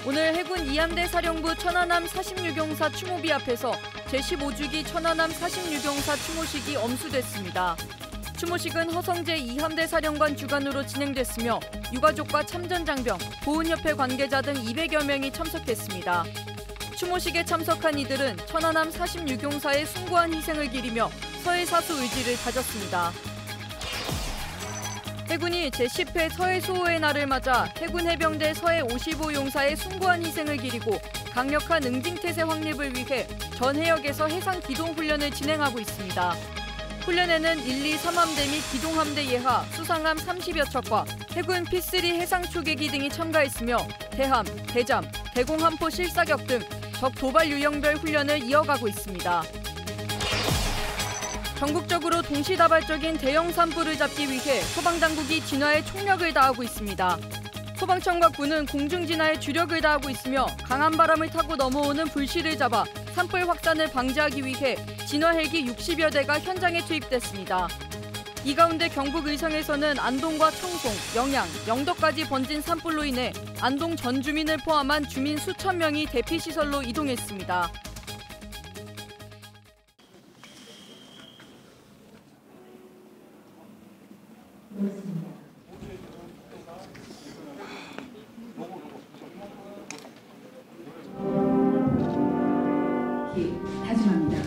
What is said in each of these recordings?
오늘 해군 이함대 사령부 천안함 46용사 추모비 앞에서 제15주기 천안함 46용사 추모식이 엄수됐습니다. 추모식은 허성재 이함대 사령관 주관으로 진행됐으며 유가족과 참전장병, 보훈협회 관계자 등 200여 명이 참석했습니다. 추모식에 참석한 이들은 천안함 46용사의 숭고한 희생을 기리며 서해사수 의지를 다졌습니다. 해군이 제10회 서해수호의 날을 맞아 해군 해병대 서해 55용사의 숭고한 희생을 기리고 강력한 응징태세 확립을 위해 전 해역에서 해상기동훈련을 진행하고 있습니다. 훈련에는 1, 2, 3함대 및 기동함대 예하, 수상함 30여 척과 해군 P3 해상초계기 등이 참가했으며 대함, 대잠, 대공함포 실사격 등 적 도발 유형별 훈련을 이어가고 있습니다. 전국적으로 동시다발적인 대형 산불을 잡기 위해 소방당국이 진화에 총력을 다하고 있습니다. 소방청과 군은 공중진화에 주력을 다하고 있으며 강한 바람을 타고 넘어오는 불씨를 잡아 산불 확산을 방지하기 위해 진화 헬기 60여 대가 현장에 투입됐습니다. 이 가운데 경북 의성에서는 안동과 청송, 영양, 영덕까지 번진 산불로 인해 안동 전 주민을 포함한 주민 수천 명이 대피시설로 이동했습니다. 다짐합니다.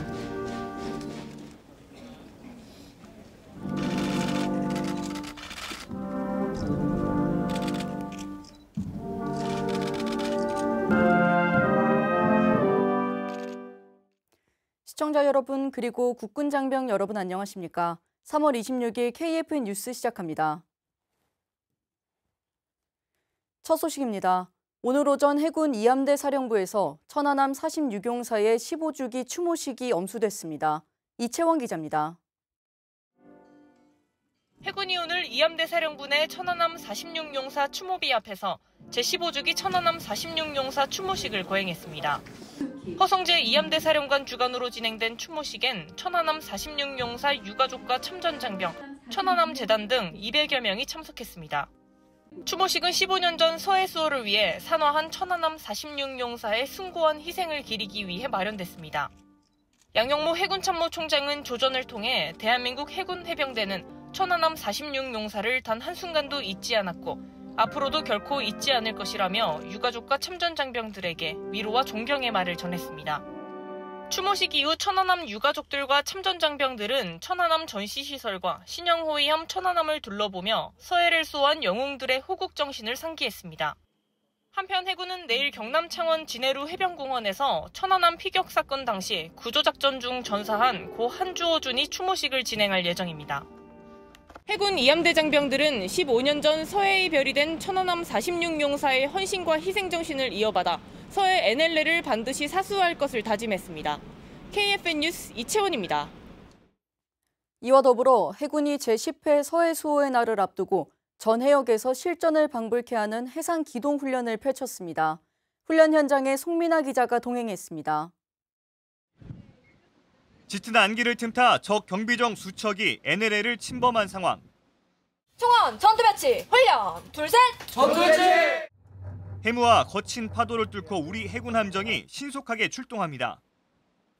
시청자 여러분 그리고 국군 장병 여러분 안녕하십니까? 3월 26일 KFN 뉴스 시작합니다. 첫 소식입니다. 오늘 오전 해군 이함대 사령부에서 천안함 46용사의 15주기 추모식이 엄수됐습니다. 이채원 기자입니다. 해군이 오늘 이함대 사령부 내 천안함 46용사 추모비 앞에서 제15주기 천안함 46용사 추모식을 거행했습니다. 허성재 이함대 사령관 주관으로 진행된 추모식엔 천안함 46용사 유가족과 참전장병, 천안함 재단 등 200여 명이 참석했습니다. 추모식은 15년 전 서해수호를 위해 산화한 천안함 46용사의 숭고한 희생을 기리기 위해 마련됐습니다. 양영모 해군참모총장은 조전을 통해 대한민국 해군 해병대는 천안함 46용사를 단 한순간도 잊지 않았고 앞으로도 결코 잊지 않을 것이라며 유가족과 참전장병들에게 위로와 존경의 말을 전했습니다. 추모식 이후 천안함 유가족들과 참전장병들은 천안함 전시시설과 신형호위함 천안함을 둘러보며 서해를 수호한 영웅들의 호국정신을 상기했습니다. 한편 해군은 내일 경남 창원 진해루 해병공원에서 천안함 피격 사건 당시 구조작전 중 전사한 고 한주호 준이 추모식을 진행할 예정입니다. 해군 이함대 장병들은 15년 전 서해의 별이 된 천안함 46용사의 헌신과 희생정신을 이어받아 서해 NLL을 반드시 사수할 것을 다짐했습니다. KFN 뉴스 이채원입니다. 이와 더불어 해군이 제10회 서해수호의 날을 앞두고 전 해역에서 실전을 방불케 하는 해상기동훈련을 펼쳤습니다. 훈련 현장에 송민아 기자가 동행했습니다. 짙은 안개를 틈타 적 경비정 수척이 NLL을 침범한 상황. 총원 전투 배치 훈련 둘셋 전투 배치. 해무와 거친 파도를 뚫고 우리 해군 함정이 신속하게 출동합니다.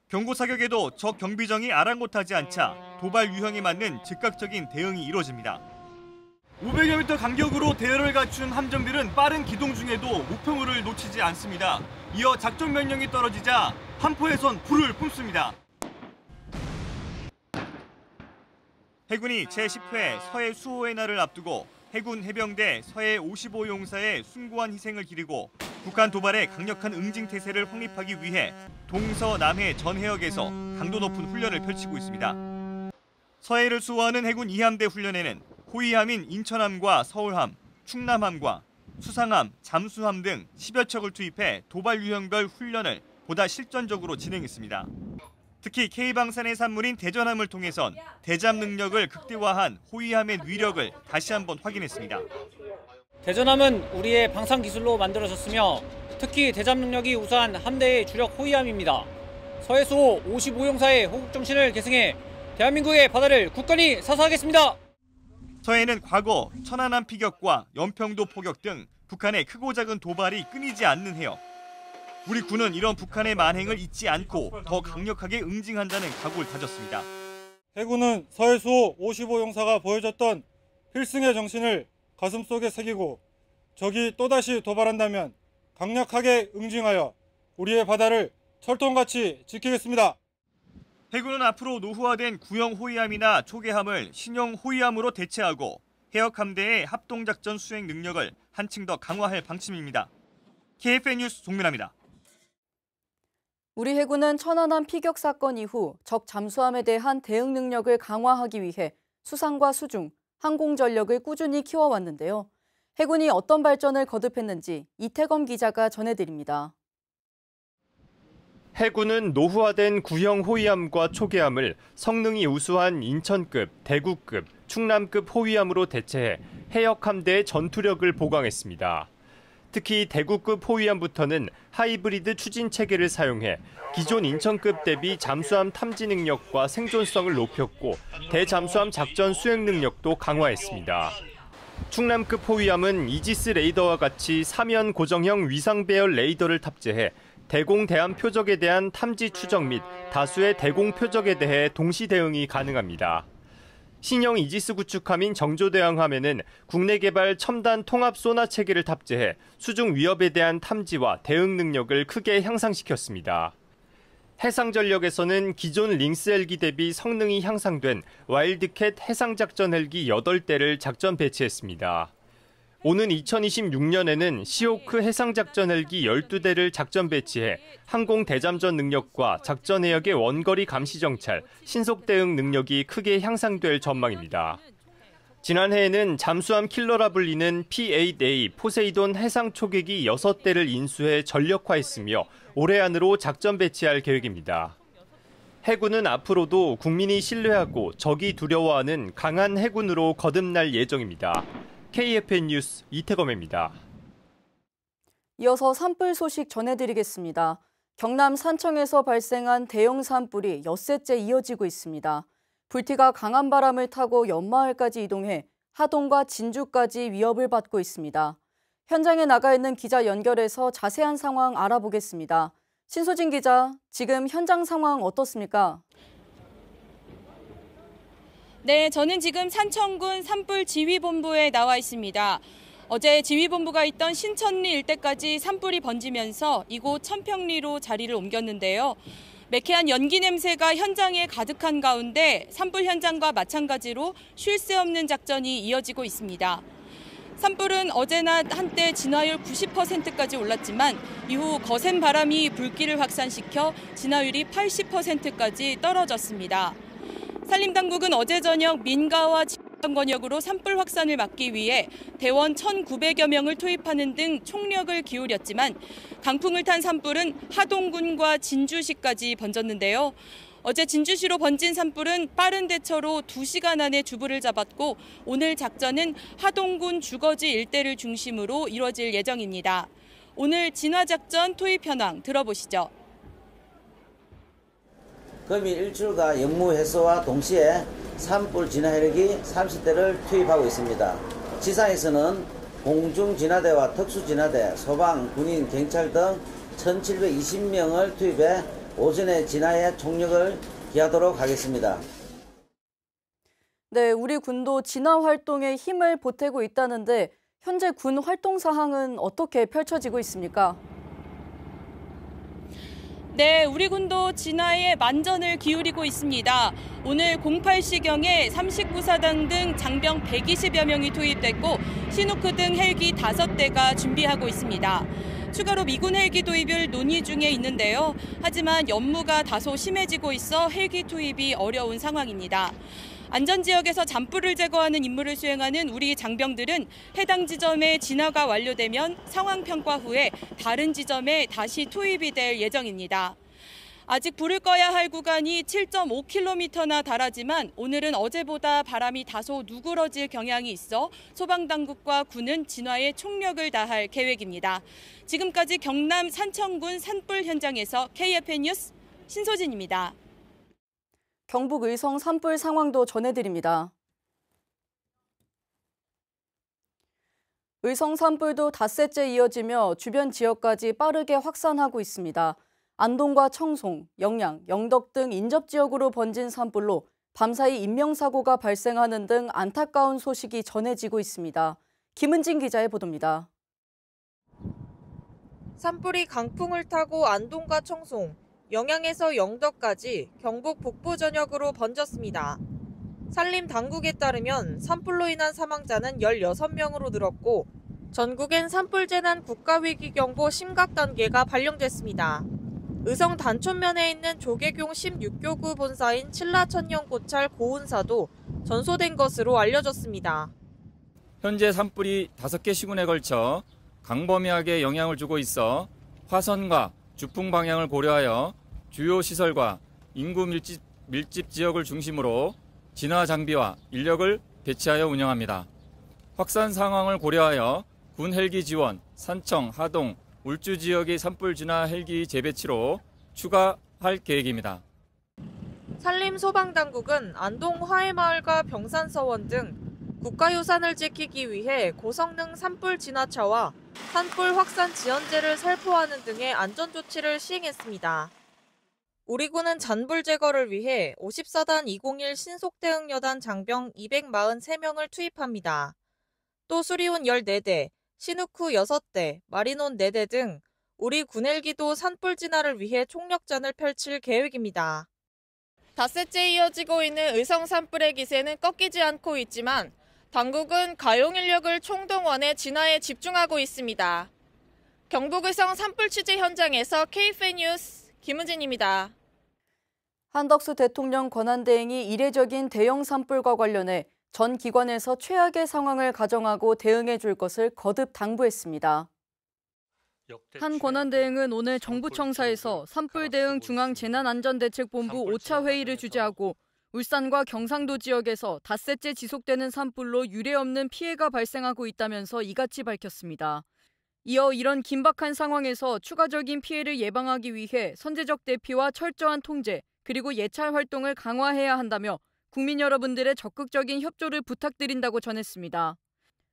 경고 사격에도 적 경비정이 아랑곳하지 않자 도발 유형에 맞는 즉각적인 대응이 이루어집니다. 500여 미터 간격으로 대열을 갖춘 함정들은 빠른 기동 중에도 목표물을 놓치지 않습니다. 이어 작전 명령이 떨어지자 함포에선 불을 뿜습니다. 해군이 제10회 서해 수호의 날을 앞두고 해군 해병대 서해 55용사의 숭고한 희생을 기리고 북한 도발에 강력한 응징태세를 확립하기 위해 동서남해 전 해역에서 강도 높은 훈련을 펼치고 있습니다. 서해를 수호하는 해군 이함대 훈련에는 호위함인 인천함과 서울함, 충남함과 수상함, 잠수함 등 10여 척을 투입해 도발 유형별 훈련을 보다 실전적으로 진행했습니다. 특히 K방산의 산물인 대전함을 통해선 대잠 능력을 극대화한 호위함의 위력을 다시 한번 확인했습니다. 대전함은 우리의 방산 기술로 만들어졌으며 특히 대잠 능력이 우수한 함대의 주력 호위함입니다. 서해수호 55용사의 호국정신을 계승해 대한민국의 바다를 굳건히 사수하겠습니다. 서해는 과거 천안함 피격과 연평도 포격 등 북한의 크고 작은 도발이 끊이지 않는 해역. 우리 군은 이런 북한의 만행을 잊지 않고 더 강력하게 응징한다는 각오를 다졌습니다. 해군은 서해수호 55용사가 보여줬던 필승의 정신을 가슴속에 새기고 적이 또다시 도발한다면 강력하게 응징하여 우리의 바다를 철통같이 지키겠습니다. 해군은 앞으로 노후화된 구형 호위함이나 초계함을 신형 호위함으로 대체하고 해역 함대의 합동작전 수행 능력을 한층 더 강화할 방침입니다. KFN 뉴스 송민아입니다. 우리 해군은 천안함 피격 사건 이후 적 잠수함에 대한 대응 능력을 강화하기 위해 수상과 수중, 항공전력을 꾸준히 키워왔는데요. 해군이 어떤 발전을 거듭했는지 이태검 기자가 전해드립니다. 해군은 노후화된 구형 호위함과 초계함을 성능이 우수한 인천급, 대구급, 충남급 호위함으로 대체해 해역 함대의 전투력을 보강했습니다. 특히 대구급 호위함부터는 하이브리드 추진 체계를 사용해 기존 인천급 대비 잠수함 탐지 능력과 생존성을 높였고 대잠수함 작전 수행 능력도 강화했습니다. 충남급 호위함은 이지스 레이더와 같이 사면 고정형 위상 배열 레이더를 탑재해 대공 대함 표적에 대한 탐지 추적 및 다수의 대공 표적에 대해 동시 대응이 가능합니다. 신형 이지스 구축함인 정조대왕함에는 국내 개발 첨단 통합 소나 체계를 탑재해 수중 위협에 대한 탐지와 대응 능력을 크게 향상시켰습니다. 해상전력에서는 기존 링스 헬기 대비 성능이 향상된 와일드캣 해상작전 헬기 8대를 작전 배치했습니다. 오는 2026년에는 시호크 해상작전 헬기 12대를 작전 배치해 항공 대잠전 능력과 작전 해역의 원거리 감시 정찰, 신속 대응 능력이 크게 향상될 전망입니다. 지난해에는 잠수함 킬러라 불리는 P-8A 포세이돈 해상 초계기 6대를 인수해 전력화했으며 올해 안으로 작전 배치할 계획입니다. 해군은 앞으로도 국민이 신뢰하고 적이 두려워하는 강한 해군으로 거듭날 예정입니다. KFN 뉴스 이태검입니다. 이어서 산불 소식 전해드리겠습니다. 경남 산청에서 발생한 대형 산불이 엿새째 이어지고 있습니다. 불티가 강한 바람을 타고 연마을까지 이동해 하동과 진주까지 위협을 받고 있습니다. 현장에 나가 있는 기자 연결해서 자세한 상황 알아보겠습니다. 신소진 기자, 지금 현장 상황 어떻습니까? 네, 저는 지금 산청군 산불지휘본부에 나와 있습니다. 어제 지휘본부가 있던 신천리 일대까지 산불이 번지면서 이곳 천평리로 자리를 옮겼는데요. 매캐한 연기 냄새가 현장에 가득한 가운데 산불 현장과 마찬가지로 쉴 새 없는 작전이 이어지고 있습니다. 산불은 어제 낮 한때 진화율 90%까지 올랐지만 이후 거센 바람이 불길을 확산시켜 진화율이 80%까지 떨어졌습니다. 산림당국은 어제 저녁 민가와 지방권역으로 산불 확산을 막기 위해 대원 1,900여 명을 투입하는 등 총력을 기울였지만 강풍을 탄 산불은 하동군과 진주시까지 번졌는데요. 어제 진주시로 번진 산불은 빠른 대처로 2시간 안에 주부를 잡았고 오늘 작전은 하동군 주거지 일대를 중심으로 이뤄질 예정입니다. 오늘 진화작전 투입 현황 들어보시죠. 금일 일출과 영무 해소와 동시에 산불 진화 헬기 30대를 투입하고 있습니다. 지상에서는 공중 진화대와 특수 진화대, 소방, 군인, 경찰 등 1,720명을 투입해 오전에 진화에 총력을 기하도록 하겠습니다. 네, 우리 군도 진화 활동에 힘을 보태고 있다는데 현재 군 활동 사항은 어떻게 펼쳐지고 있습니까? 네, 우리 군도 진화에 만전을 기울이고 있습니다. 오늘 08시경에 39사단 등 장병 120여 명이 투입됐고 시누크 등 헬기 5대가 준비하고 있습니다. 추가로 미군 헬기 도입을 논의 중에 있는데요. 하지만 연무가 다소 심해지고 있어 헬기 투입이 어려운 상황입니다. 안전지역에서 잔불을 제거하는 임무를 수행하는 우리 장병들은 해당 지점에 진화가 완료되면 상황 평가 후에 다른 지점에 다시 투입이 될 예정입니다. 아직 불을 꺼야 할 구간이 7.5km나 달하지만 오늘은 어제보다 바람이 다소 누그러질 경향이 있어 소방당국과 군은 진화에 총력을 다할 계획입니다. 지금까지 경남 산청군 산불 현장에서 KFN 뉴스 신소진입니다. 경북 의성 산불 상황도 전해드립니다. 의성 산불도 닷새째 이어지며 주변 지역까지 빠르게 확산하고 있습니다. 안동과 청송, 영양, 영덕 등 인접 지역으로 번진 산불로 밤사이 인명사고가 발생하는 등 안타까운 소식이 전해지고 있습니다. 김은진 기자의 보도입니다. 산불이 강풍을 타고 안동과 청송, 영양에서 영덕까지 경북 북부 전역으로 번졌습니다. 산림 당국에 따르면 산불로 인한 사망자는 16명으로 늘었고 전국엔 산불 재난 국가위기경보 심각 단계가 발령됐습니다. 의성 단촌면에 있는 조계경 16교구 본사인 칠라천년고찰 고운사도 전소된 것으로 알려졌습니다. 현재 산불이 5개 시군에 걸쳐 광범위하게 영향을 주고 있어 화선과 주풍 방향을 고려하여 주요 시설과 인구 밀집 지역을 중심으로 진화 장비와 인력을 배치하여 운영합니다. 확산 상황을 고려하여 군 헬기 지원, 산청, 하동, 울주 지역의 산불 진화 헬기 재배치로 추가할 계획입니다. 산림소방당국은 안동 화해마을과 병산서원 등 국가유산을 지키기 위해 고성능 산불 진화차와 산불 확산 지연제를 살포하는 등의 안전조치를 시행했습니다. 우리 군은 잔불 제거를 위해 54단 201 신속대응여단 장병 243명을 투입합니다. 또 수리온 14대, 신우쿠 6대, 마린온 4대 등 우리 군 헬기도 산불 진화를 위해 총력전을 펼칠 계획입니다. 닷새째 이어지고 있는 의성 산불의 기세는 꺾이지 않고 있지만 당국은 가용 인력을 총동원해 진화에 집중하고 있습니다. 경북 의성 산불 취재 현장에서 KFN 뉴스 김은진입니다. 한덕수 대통령 권한대행이 이례적인 대형 산불과 관련해 전 기관에서 최악의 상황을 가정하고 대응해 줄 것을 거듭 당부했습니다. 한 권한대행은 오늘 정부청사에서 산불 대응 중앙재난안전대책본부 5차 회의를 주재하고 울산과 경상도 지역에서 닷새째 지속되는 산불로 유례없는 피해가 발생하고 있다면서 이같이 밝혔습니다. 이어 이런 긴박한 상황에서 추가적인 피해를 예방하기 위해 선제적 대피와 철저한 통제, 그리고 예찰 활동을 강화해야 한다며 국민 여러분들의 적극적인 협조를 부탁드린다고 전했습니다.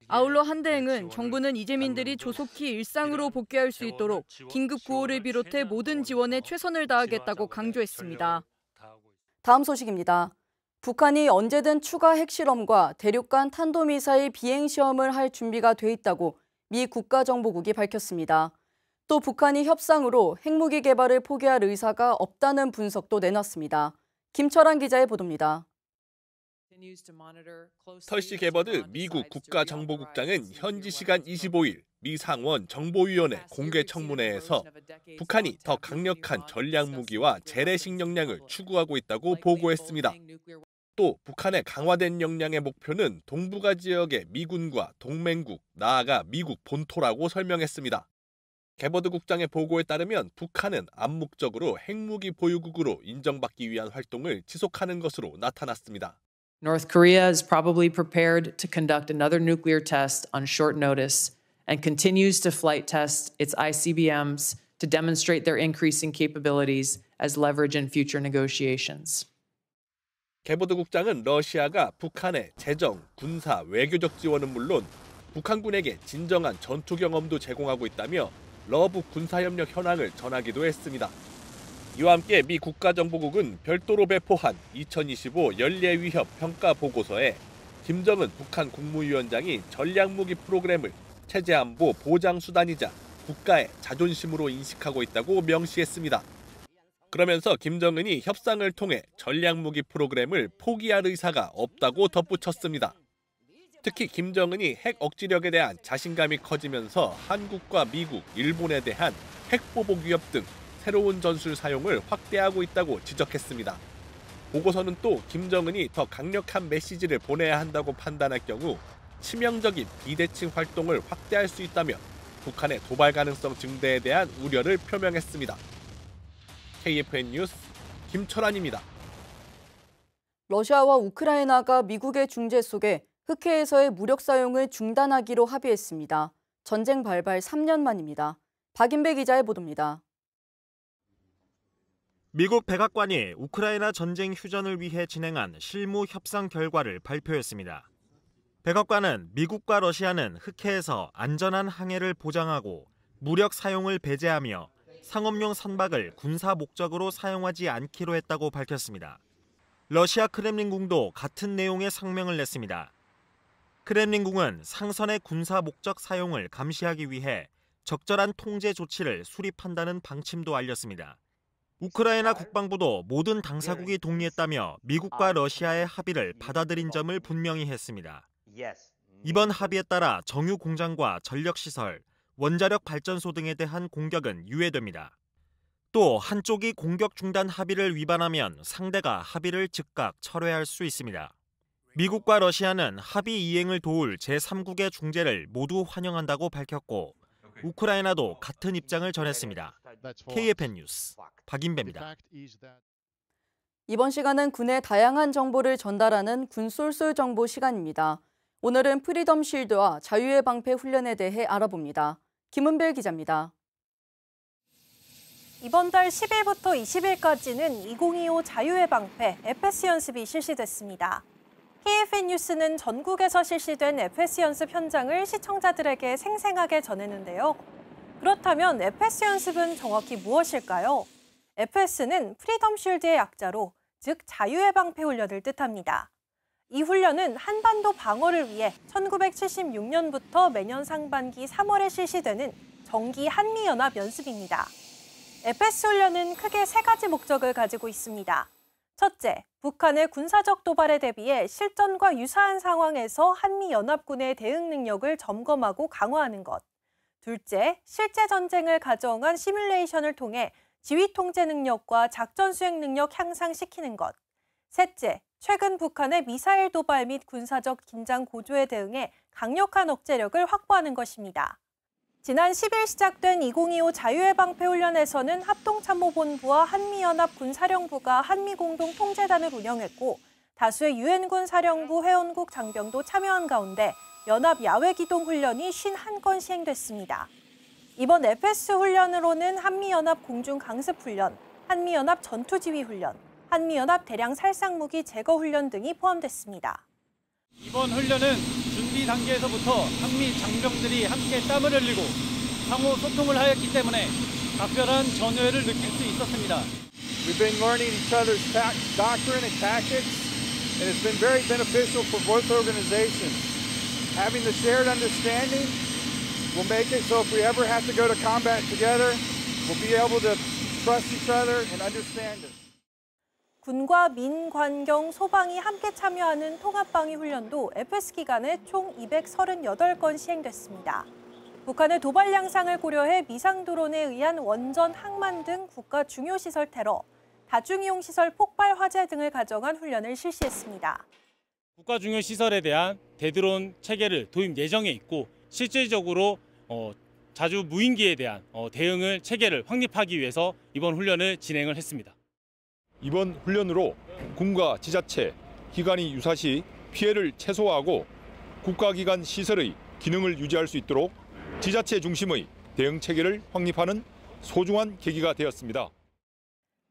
아울러 한 대행은 정부는 이재민들이 조속히 일상으로 복귀할 수 있도록 긴급 구호를 비롯해 모든 지원에 최선을 다하겠다고 강조했습니다. 다음 소식입니다. 북한이 언제든 추가 핵실험과 대륙간 탄도미사일 비행시험을 할 준비가 돼 있다고 미 국가정보국이 밝혔습니다. 또 북한이 협상으로 핵무기 개발을 포기할 의사가 없다는 분석도 내놨습니다. 김철환 기자의 보도입니다. 털시 게버드 미국 국가정보국장은 현지 시간 25일 미 상원 정보위원회 공개 청문회에서 북한이 더 강력한 전략무기와 재래식 역량을 추구하고 있다고 보고했습니다. 또 북한의 강화된 역량의 목표는 동북아 지역의 미군과 동맹국, 나아가 미국 본토라고 설명했습니다. 게버드 국장의 보고에 따르면 북한은 암묵적으로 핵무기 보유국으로 인정받기 위한 활동을 지속하는 것으로 나타났습니다. North Korea is probably prepared to conduct another nuclear test on short notice and continues to flight test its ICBMs to demonstrate their increasing capabilities as leverage in future negotiations. 게버드 국장은 러시아가 북한의 재정, 군사, 외교적 지원은 물론 북한군에게 진정한 전투 경험도 제공하고 있다며 러북 군사협력 현황을 전하기도 했습니다. 이와 함께 미 국가정보국은 별도로 배포한 2025 연례위협 평가 보고서에 김정은 북한 국무위원장이 전략무기 프로그램을 체제안보 보장수단이자 국가의 자존심으로 인식하고 있다고 명시했습니다. 그러면서 김정은이 협상을 통해 전략무기 프로그램을 포기할 의사가 없다고 덧붙였습니다. 특히 김정은이 핵 억지력에 대한 자신감이 커지면서 한국과 미국, 일본에 대한 핵보복 위협 등 새로운 전술 사용을 확대하고 있다고 지적했습니다. 보고서는 또 김정은이 더 강력한 메시지를 보내야 한다고 판단할 경우 치명적인 비대칭 활동을 확대할 수 있다며 북한의 도발 가능성 증대에 대한 우려를 표명했습니다. KFN 뉴스 김철환입니다. 러시아와 우크라이나가 미국의 중재 속에 흑해에서의 무력 사용을 중단하기로 합의했습니다. 전쟁 발발 3년 만입니다. 박인배 기자의 보도입니다. 미국 백악관이 우크라이나 전쟁 휴전을 위해 진행한 실무 협상 결과를 발표했습니다. 백악관은 미국과 러시아는 흑해에서 안전한 항해를 보장하고 무력 사용을 배제하며 상업용 선박을 군사 목적으로 사용하지 않기로 했다고 밝혔습니다. 러시아 크렘린궁도 같은 내용의 성명을 냈습니다. 크렘린궁은 상선의 군사 목적 사용을 감시하기 위해 적절한 통제 조치를 수립한다는 방침도 알렸습니다. 우크라이나 국방부도 모든 당사국이 동의했다며 미국과 러시아의 합의를 받아들인 점을 분명히 했습니다. 이번 합의에 따라 정유 공장과 전력시설, 원자력 발전소 등에 대한 공격은 유예됩니다. 또 한쪽이 공격 중단 합의를 위반하면 상대가 합의를 즉각 철회할 수 있습니다. 미국과 러시아는 합의 이행을 도울 제3국의 중재를 모두 환영한다고 밝혔고 우크라이나도 같은 입장을 전했습니다. KFN 뉴스 박인배입니다. 이번 시간은 군의 다양한 정보를 전달하는 군 쏠쏠 정보 시간입니다. 오늘은 프리덤 쉴드와 자유의 방패 훈련에 대해 알아봅니다. 김은별 기자입니다. 이번 달 10일부터 20일까지는 2025 자유의 방패 FS 연습이 실시됐습니다. KFN 뉴스는 전국에서 실시된 FS 연습 현장을 시청자들에게 생생하게 전했는데요. 그렇다면 FS 연습은 정확히 무엇일까요? FS는 프리덤 쉴드의 약자로, 즉 자유의 방패 훈련을 뜻합니다. 이 훈련은 한반도 방어를 위해 1976년부터 매년 상반기 3월에 실시되는 정기 한미연합 연습입니다. FS 훈련은 크게 3가지 목적을 가지고 있습니다. 첫째, 북한의 군사적 도발에 대비해 실전과 유사한 상황에서 한미연합군의 대응 능력을 점검하고 강화하는 것. 둘째, 실제 전쟁을 가정한 시뮬레이션을 통해 지휘 통제 능력과 작전 수행 능력 향상시키는 것. 셋째, 최근 북한의 미사일 도발 및 군사적 긴장 고조에 대응해 강력한 억제력을 확보하는 것입니다. 지난 10일 시작된 2025 자유의 방패 훈련에서는 합동참모본부와 한미연합 군사령부가 한미공동통제단을 운영했고 다수의 유엔군 사령부 회원국 장병도 참여한 가운데 연합 야외기동 훈련이 51건 시행됐습니다. 이번 FS 훈련으로는 한미연합 공중강습훈련, 한미연합 전투지휘훈련, 한미연합 대량 살상무기 제거훈련 등이 포함됐습니다. 이번 훈련은 준비 단계에서부터 한미 장병들이 함께 땀을 흘리고 상호 소통을 하였기 때문에 각별한 전우회를 느낄 수 있었습니다. We've been learning each other's doctrine and tactics, and it's been very beneficial for both organizations. Having the shared understanding will make it so if we ever have to go to combat together, we'll be able to trust each other and understand it. 군과 민, 관경, 소방이 함께 참여하는 통합방위 훈련도 FS 기간에 총 238건 시행됐습니다. 북한의 도발 양상을 고려해 미상 드론에 의한 원전, 항만 등 국가 중요 시설 테러, 다중이용 시설 폭발 화재 등을 가정한 훈련을 실시했습니다. 국가 중요 시설에 대한 대드론 체계를 도입 예정에 있고 실질적으로 자주 무인기에 대한 대응을 체계를 확립하기 위해서 이번 훈련을 진행을 했습니다. 이번 훈련으로 군과 지자체, 기관이 유사시 피해를 최소화하고 국가기관 시설의 기능을 유지할 수 있도록 지자체 중심의 대응 체계를 확립하는 소중한 계기가 되었습니다.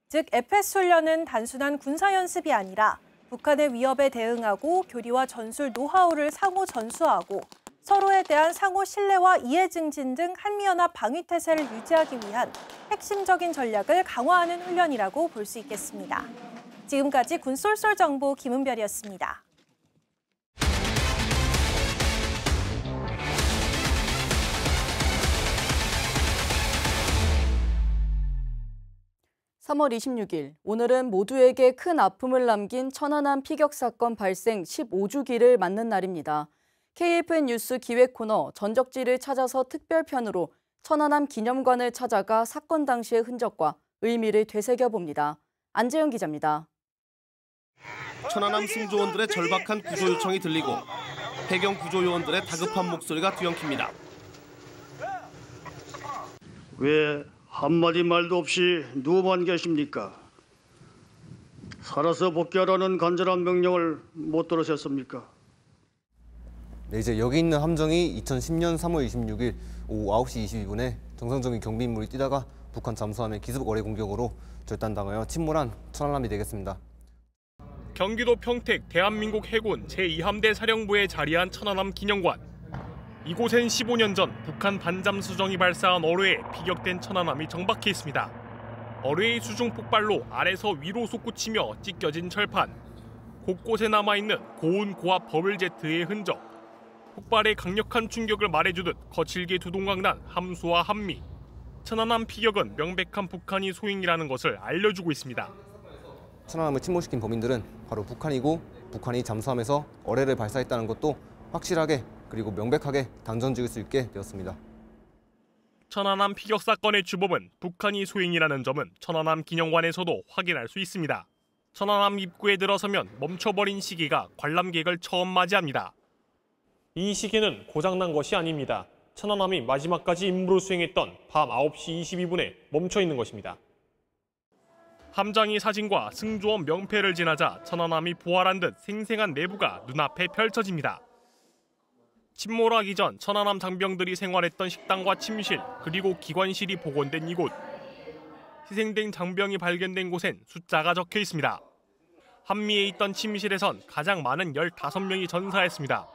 즉 FS 훈련은 단순한 군사 연습이 아니라 북한의 위협에 대응하고 교리와 전술 노하우를 상호 전수하고 서로에 대한 상호 신뢰와 이해 증진 등 한미연합 방위 태세를 유지하기 위한 핵심적인 전략을 강화하는 훈련이라고 볼 수 있겠습니다. 지금까지 군 쏠쏠 정보 김은별이었습니다. (3월 26일) 오늘은 모두에게 큰 아픔을 남긴 천안함 피격 사건 발생 15주기를 맞는 날입니다. KFN 뉴스 기획 코너 전적지를 찾아서 특별편으로 천안함 기념관을 찾아가 사건 당시의 흔적과 의미를 되새겨봅니다. 안재영 기자입니다. 천안함 승조원들의 절박한 구조 요청이 들리고 해경 구조요원들의 다급한 목소리가 뒤엉킵니다. 왜 한마디 말도 없이 누워만 계십니까? 살아서 복귀하라는 간절한 명령을 못 들으셨습니까? 네, 이제 여기 있는 함정이 2010년 3월 26일 오후 9시 22분에 정상적인 경비인물이 뛰다가 북한 잠수함의 기습 어뢰 공격으로 절단당하여 침몰한 천안함이 되겠습니다. 경기도 평택 대한민국 해군 제2함대 사령부에 자리한 천안함 기념관. 이곳엔 15년 전 북한 반잠 수정이 발사한 어뢰에 피격된 천안함이 정박해 있습니다. 어뢰의 수중 폭발로 아래서 위로 솟구치며 찢겨진 철판, 곳곳에 남아있는 고온 고압 버블제트의 흔적, 폭발의 강력한 충격을 말해주듯 거칠게 두동강난 함수와 함미. 천안함 피격은 명백한 북한이 소행이라는 것을 알려주고 있습니다. 천안함을 침몰시킨 범인들은 바로 북한이고, 북한이 잠수함에서 어뢰를 발사했다는 것도 확실하게 그리고 명백하게 단정지을 수 있게 되었습니다. 천안함 피격 사건의 주범은 북한이 소행이라는 점은 천안함 기념관에서도 확인할 수 있습니다. 천안함 입구에 들어서면 멈춰버린 시계가 관람객을 처음 맞이합니다. 이 시계는 고장난 것이 아닙니다. 천안함이 마지막까지 임무를 수행했던 밤 9시 22분에 멈춰 있는 것입니다. 함장이 사진과 승조원 명패를 지나자 천안함이 부활한 듯 생생한 내부가 눈앞에 펼쳐집니다. 침몰하기 전 천안함 장병들이 생활했던 식당과 침실, 그리고 기관실이 복원된 이곳. 희생된 장병이 발견된 곳엔 숫자가 적혀 있습니다. 한미에 있던 침실에선 가장 많은 15명이 전사했습니다.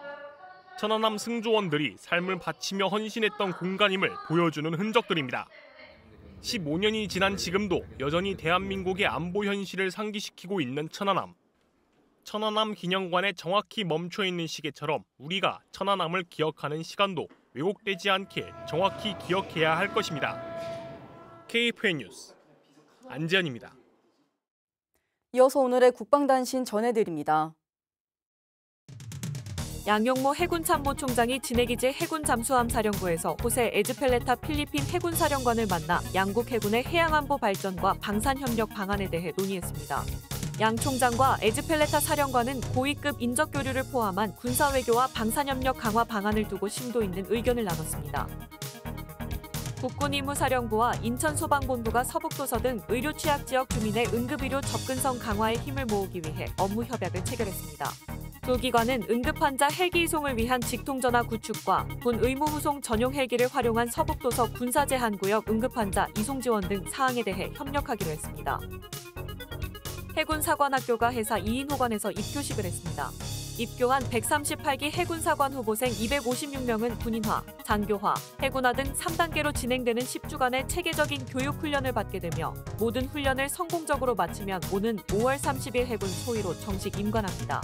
천안함 승조원들이 삶을 바치며 헌신했던 공간임을 보여주는 흔적들입니다. 15년이 지난 지금도 여전히 대한민국의 안보 현실을 상기시키고 있는 천안함. 천안함 기념관에 정확히 멈춰있는 시계처럼 우리가 천안함을 기억하는 시간도 왜곡되지 않게 정확히 기억해야 할 것입니다. KFN 뉴스 안지현입니다. 이어서 오늘의 국방단신 전해드립니다. 양용모 해군참모총장이 진해기지 해군잠수함 사령부에서 호세 에즈펠레타 필리핀 해군사령관을 만나 양국 해군의 해양안보 발전과 방산협력 방안에 대해 논의했습니다. 양 총장과 에즈펠레타 사령관은 고위급 인적 교류를 포함한 군사외교와 방산협력 강화 방안을 두고 심도 있는 의견을 나눴습니다. 국군임무사령부와 인천소방본부가 서북도서 등 의료 취약 지역 주민의 응급의료 접근성 강화에 힘을 모으기 위해 업무 협약을 체결했습니다. 두 기관은 응급환자 헬기 이송을 위한 직통전화 구축과 군 의무 후송 전용 헬기를 활용한 서북도서 군사제한구역 응급환자 이송 지원 등 사항에 대해 협력하기로 했습니다. 해군사관학교가 해사 2인호관에서 입교식을 했습니다. 입교한 138기 해군사관 후보생 256명은 군인화, 장교화, 해군화 등 3단계로 진행되는 10주간의 체계적인 교육훈련을 받게 되며 모든 훈련을 성공적으로 마치면 오는 5월 30일 해군 소위로 정식 임관합니다.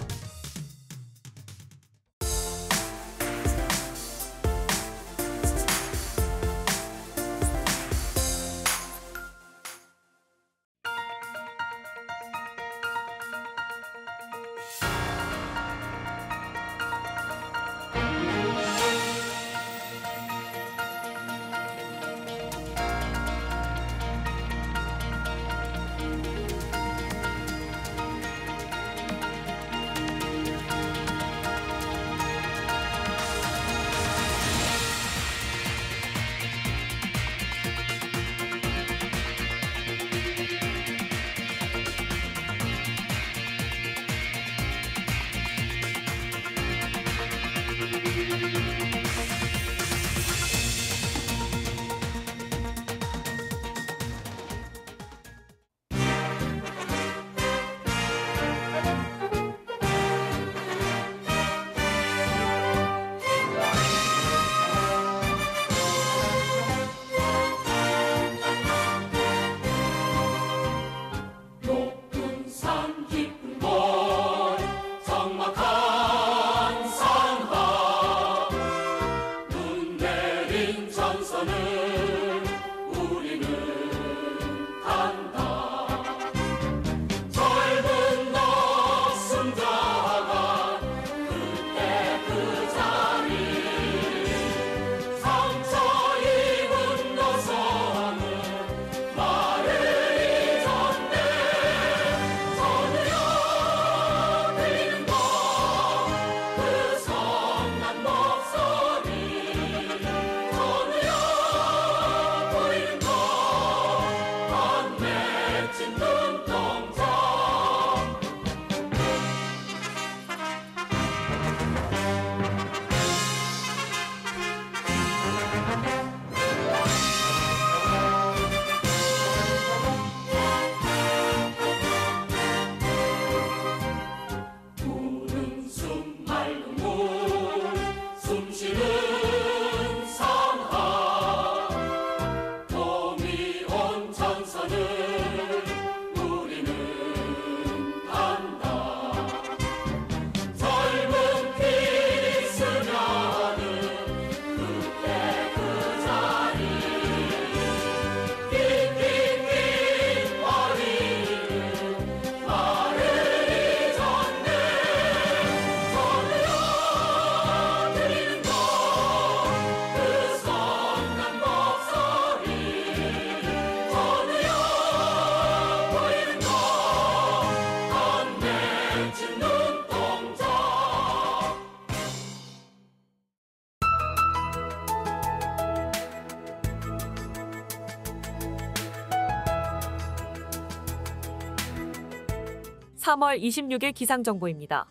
3월 26일 기상정보입니다.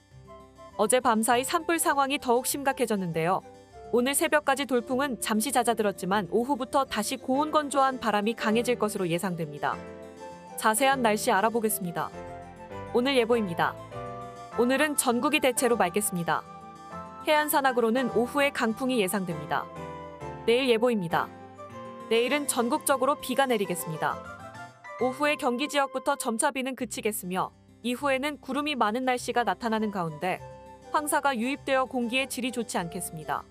어제 밤사이 산불 상황이 더욱 심각해졌는데요. 오늘 새벽까지 돌풍은 잠시 잦아들었지만 오후부터 다시 고온건조한 바람이 강해질 것으로 예상됩니다. 자세한 날씨 알아보겠습니다. 오늘 예보입니다. 오늘은 전국이 대체로 맑겠습니다. 해안 산악으로는 오후에 강풍이 예상됩니다. 내일 예보입니다. 내일은 전국적으로 비가 내리겠습니다. 오후에 경기 지역부터 점차 비는 그치겠으며 이후에는 구름이 많은 날씨가 나타나는 가운데 황사가 유입되어 공기의 질이 좋지 않겠습니다.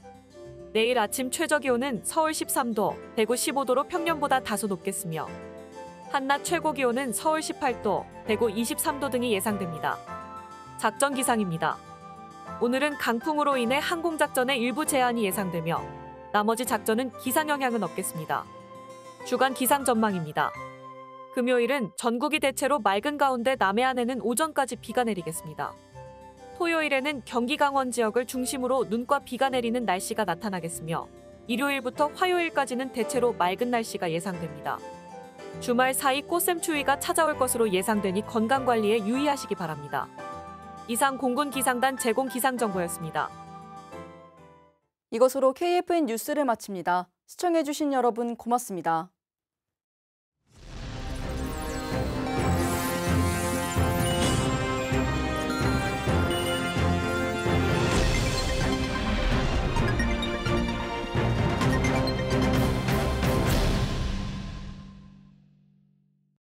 내일 아침 최저기온은 서울 13도, 대구 15도로 평년보다 다소 높겠으며 한낮 최고기온은 서울 18도, 대구 23도 등이 예상됩니다. 작전 기상입니다. 오늘은 강풍으로 인해 항공작전에 일부 제한이 예상되며 나머지 작전은 기상 영향은 없겠습니다. 주간 기상 전망입니다. 금요일은 전국이 대체로 맑은 가운데 남해안에는 오전까지 비가 내리겠습니다. 토요일에는 경기 강원 지역을 중심으로 눈과 비가 내리는 날씨가 나타나겠으며 일요일부터 화요일까지는 대체로 맑은 날씨가 예상됩니다. 주말 사이 꽃샘추위가 찾아올 것으로 예상되니 건강관리에 유의하시기 바랍니다. 이상 공군 기상단 제공 기상정보였습니다. 이것으로 KFN 뉴스를 마칩니다. 시청해주신 여러분 고맙습니다.